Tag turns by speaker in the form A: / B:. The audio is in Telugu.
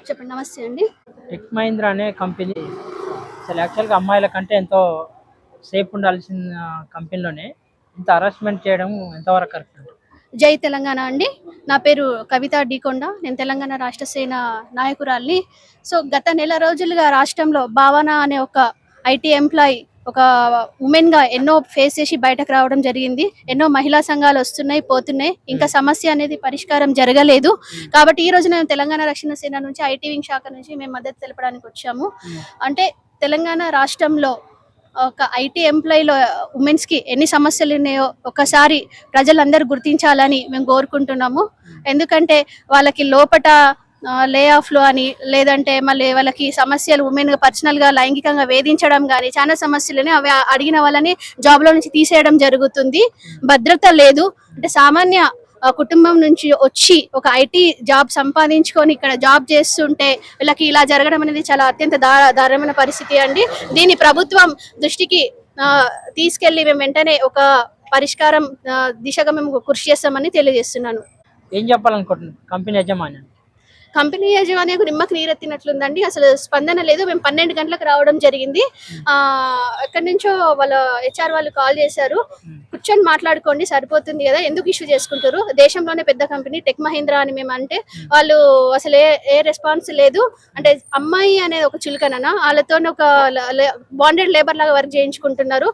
A: చెప్పండి. నమస్తే అండి.
B: టెక్ మహీంద్రా అనే కంపెనీ అసలు యాక్చువల్‌గా అమ్మాయిల కంటే ఎంతో సేఫ్ ఉండాల్సిన కంపెనీలోనే ఇంత హరాస్మెంట్ చేయడం ఎంతవరకు కరెక్ట్ అండి?
A: జై తెలంగాణ అండి. నా పేరు కవిత డీకొండ. నేను తెలంగాణ రాష్ట్ర సేన నాయకురాలిని. సో, గత నెల రోజులుగా రాష్ట్రంలో భావన అనే ఒక ఐటీ ఎంప్లాయీ ఒక వుమెన్‌గా ఎన్నో ఫేస్ చేసి బయటకు రావడం జరిగింది. ఎన్నో మహిళా సంఘాలు వస్తున్నాయి, పోతున్నాయి. ఇంకా సమస్య అనేది పరిష్కారం జరగలేదు. కాబట్టి ఈ రోజు మేము తెలంగాణ రక్షణ సేన నుంచి ఐటీ వింగ్ శాఖ నుంచి మేము మద్దతు తెలపడానికి వచ్చాము. అంటే తెలంగాణ రాష్ట్రంలో ఒక ఐటీ ఎంప్లాయీలో ఉమెన్స్‌కి ఎన్ని సమస్యలు ఉన్నాయో ఒకసారి ప్రజలందరూ గుర్తించాలని మేము కోరుకుంటున్నాము. ఎందుకంటే వాళ్ళకి లోపట లే ఆఫ్‌లు అని లేదంటే మళ్ళీ వాళ్ళకి సమస్యలు ఉమెన్ పర్సనల్‌గా లైంగికంగా వేధించడం గాని చాలా సమస్యలున్నాయి. అవి అడిగిన వాళ్ళని జాబ్‌లో నుంచి తీసేయడం జరుగుతుంది. భద్రత లేదు. అంటే సామాన్య కుటుంబం నుంచి వచ్చి ఒక ఐటీ జాబ్ సంపాదించుకొని ఇక్కడ జాబ్ చేస్తుంటే వీళ్ళకి ఇలా జరగడం అనేది చాలా అత్యంత దారుణమైన పరిస్థితి అండి. దీన్ని ప్రభుత్వం దృష్టికి తీసుకెళ్లి మేము వెంటనే ఒక పరిష్కారం దిశగా మేము కృషి చేస్తామని తెలియజేస్తున్నాను.
B: ఏం చెప్పాలనుకుంటున్నారు కంపెనీ యజమాని?
A: కంపెనీ యజమానికి నిమ్మకు నీరెత్తినట్లుందండి. అసలు స్పందన లేదు. మేము 12 గంటలకు రావడం జరిగింది. ఎక్కడి నుంచో వాళ్ళ హెచ్ఆర్ వాళ్ళు కాల్ చేశారు. కూర్చొని మాట్లాడుకోండి సరిపోతుంది కదా, ఎందుకు ఇష్యూ చేసుకుంటారు, దేశంలోనే పెద్ద కంపెనీ టెక్ మహీంద్రా అని మేము అంటే వాళ్ళు అసలు ఏ రెస్పాన్స్ లేదు. అంటే అమ్మాయి అనేది ఒక చులకననా వాళ్ళతో ఒక బాండెడ్ లేబర్ లాగా వర్క్ చేయించుకుంటున్నారు.